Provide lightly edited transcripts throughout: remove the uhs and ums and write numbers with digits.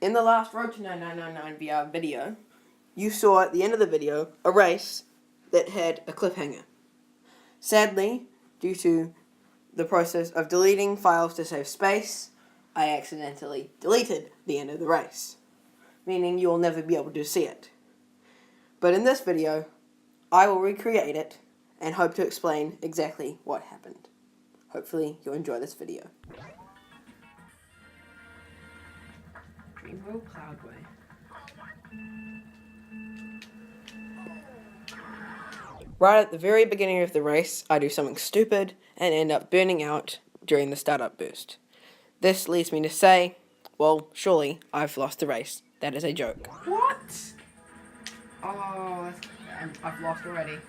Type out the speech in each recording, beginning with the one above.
In the last Road to 9999 VR video, you saw at the end of the video a race that had a cliffhanger. Sadly, due to the process of deleting files to save space, I accidentally deleted the end of the race, meaning you will never be able to see it. But in this video, I will recreate it and hope to explain exactly what happened. Hopefully you'll enjoy this video. Dreamworld Cloudway. Right at the very beginning of the race, I do something stupid and end up burning out during the startup boost. This leads me to say, well, surely I've lost the race. That is a joke. What? Oh, I've lost already.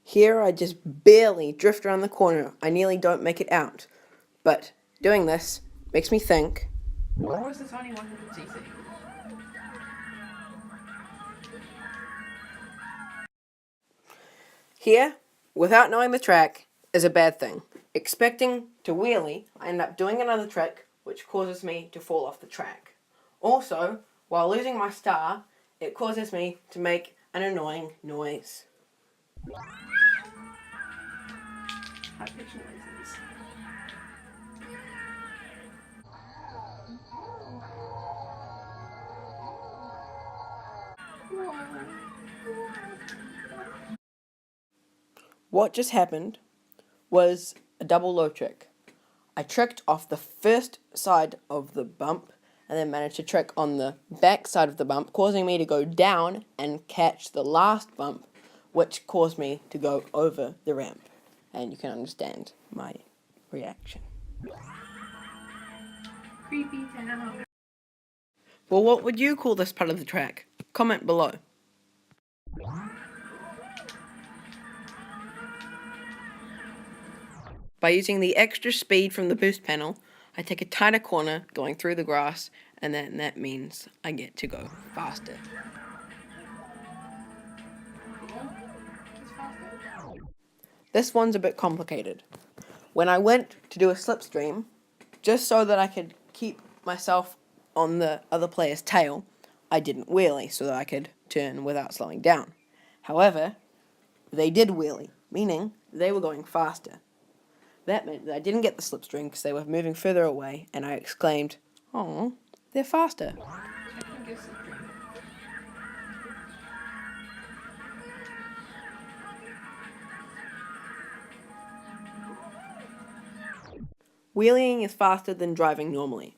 Here I just barely drift around the corner. I nearly don't make it out. But doing this makes me think, Or was this only 100cc? here, without knowing the track, is a bad thing. Expecting to wheelie, I end up doing another trick, which causes me to fall off the track. Also, while losing my star, it causes me to make an annoying noise. High-pitched noises. What just happened was a double low trick. I tricked off the first side of the bump and then managed to trick on the back side of the bump, causing me to go down and catch the last bump, which caused me to go over the ramp. And you can understand my reaction. Creepy town. Well, what would you call this part of the track? Comment below. By using the extra speed from the boost panel, I take a tighter corner going through the grass, and then that means I get to go faster. This one's a bit complicated. When I went to do a slipstream, just so that I could keep myself on the other player's tail, I didn't wheelie so that I could turn without slowing down. However, they did wheelie, meaning they were going faster. That meant that I didn't get the slipstream because they were moving further away, and I exclaimed, "Oh, they're faster." Wheeling is faster than driving normally.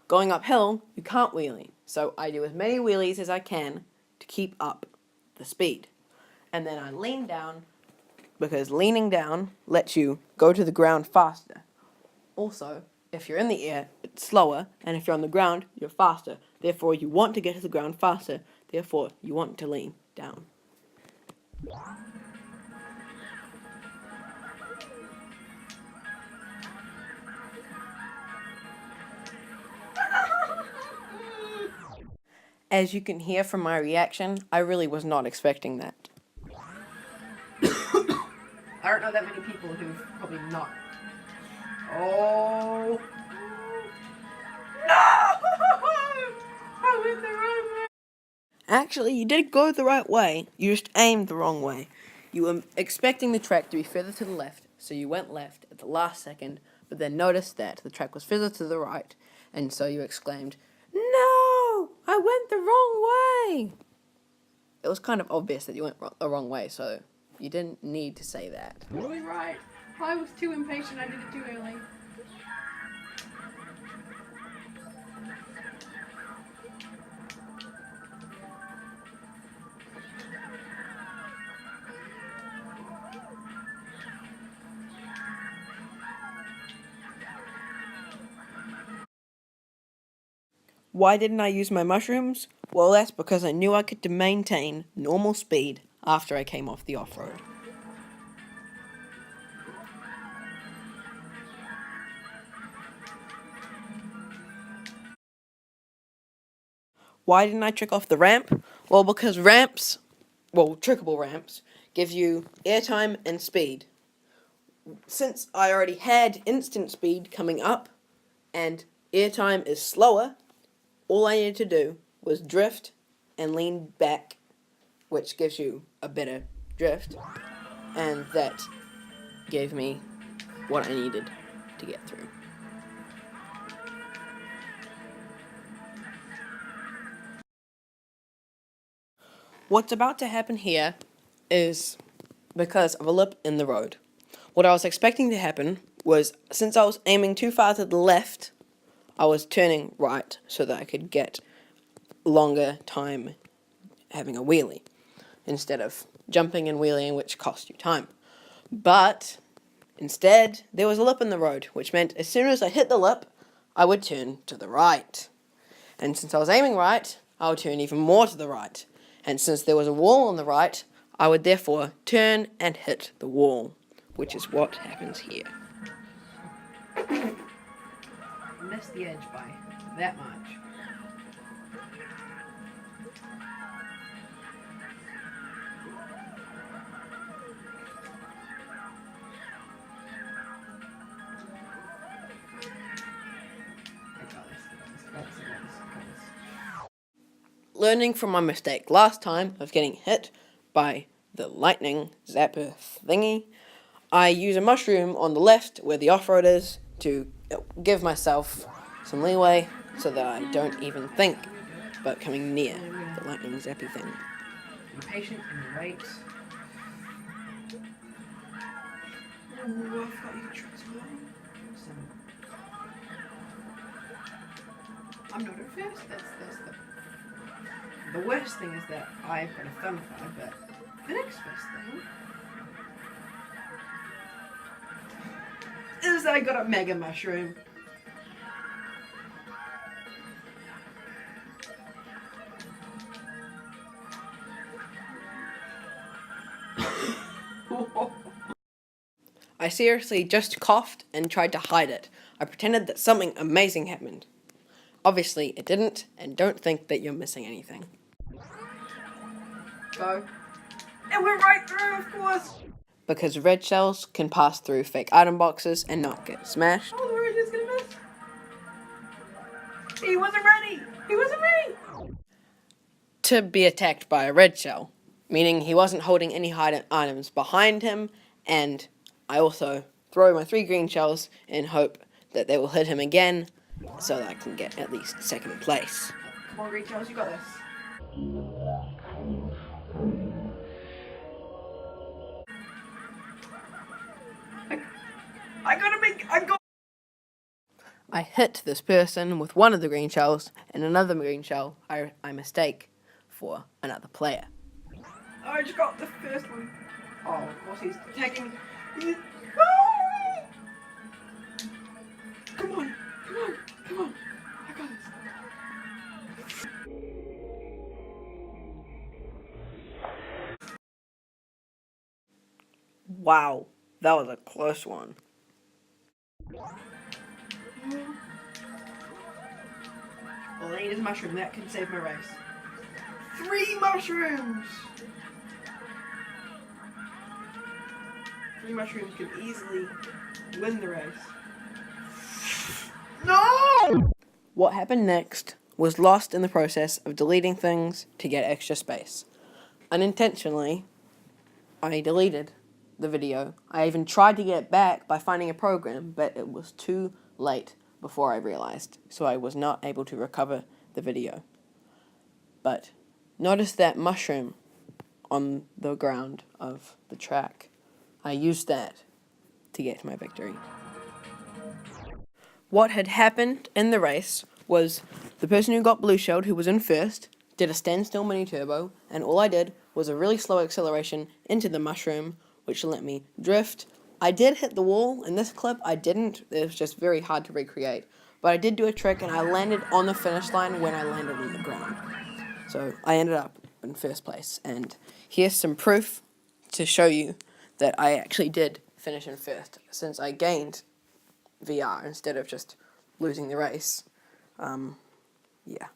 Going uphill, you can't wheelie, so I do as many wheelies as I can to keep up the speed. And then I lean down, because leaning down lets you go to the ground faster. Also, if you're in the air, it's slower, and if you're on the ground, you're faster. Therefore, you want to get to the ground faster. Therefore, you want to lean down. As you can hear from my reaction, I really was not expecting that. I don't know that many people who've probably not. Oh. No! I went the wrong way. Actually, you did go the right way. You just aimed the wrong way. You were expecting the track to be further to the left, so you went left at the last second, but then noticed that the track was further to the right, and so you exclaimed, "No! I went the wrong way!" It was kind of obvious that you went the wrong way, so you didn't need to say that. You were right. I was too impatient. I did it too early. Why didn't I use my mushrooms? Well, that's because I knew I could maintain normal speed after I came off the off-road. Why didn't I trick off the ramp? Well, because trickable ramps, give you airtime and speed. since I already had instant speed coming up and airtime is slower, all I needed to do was drift and lean back, which gives you a better drift, and that gave me what I needed to get through. What's about to happen here is because of a lip in the road. What I was expecting to happen was, since I was aiming too far to the left, I was turning right so that I could get longer time having a wheelie, instead of jumping and wheeling, which cost you time. But instead, there was a lip in the road, which meant as soon as I hit the lip, I would turn to the right. And since I was aiming right, I would turn even more to the right. And since there was a wall on the right, I would therefore turn and hit the wall, which is what happens here. Missed the edge by that much. Learning from my mistake last time of getting hit by the lightning zapper thingy, I use a mushroom on the left where the off-road is to give myself some leeway so that I don't even think about coming near the lightning zappy thing. Be patient and wait. Ooh, I thought you could try as well. I'm not at first. That's the worst thing is that I've got a thumb card, but the next best thing is I got a mega mushroom. I seriously just coughed and tried to hide it. I pretended that something amazing happened. Obviously, it didn't, and don't think that you're missing anything. Go. It went right through, of course. Because red shells can pass through fake item boxes and not get smashed. Oh, the red is gonna miss. He wasn't ready. He wasn't ready. To be attacked by a red shell, meaning he wasn't holding any hidden items behind him, and I also throw my 3 green shells in hope that they will hit him again, so that I can get at least second place. Come on, green shells, you got this. I hit this person with one of the green shells, and another green shell I mistake for another player. I just got the first one. Oh, of course he's attacking me. Come on, come on, come on. I got this. Wow, that was a close one. All I need is a mushroom. That can save my race. 3 mushrooms! 3 mushrooms can easily win the race. No! What happened next was lost in the process of deleting things to get extra space. Unintentionally, I deleted the video. I even tried to get it back by finding a program, but it was too late before I realized, so I was not able to recover the video. But notice that mushroom on the ground of the track. I used that to get my victory. What had happened in the race was the person who got blue shelled, who was in first, did a standstill mini turbo, and all I did was a really slow acceleration into the mushroom, which let me drift. I did hit the wall. In this clip, I didn't. It was just very hard to recreate. But I did do a trick, and I landed on the finish line when I landed on the ground. So I ended up in first place. And here's some proof to show you that I actually did finish in first, since I gained VR instead of just losing the race. Yeah.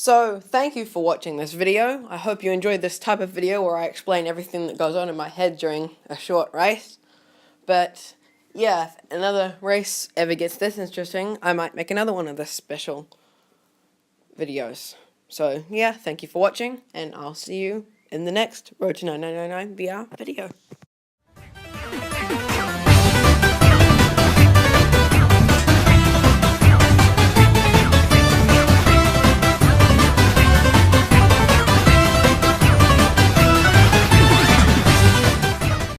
So, thank you for watching this video. I hope you enjoyed this type of video where I explain everything that goes on in my head during a short race. But, yeah, if another race ever gets this interesting, I might make another one of this special videos. So, yeah, thank you for watching, and I'll see you in the next Road to 9999 VR video.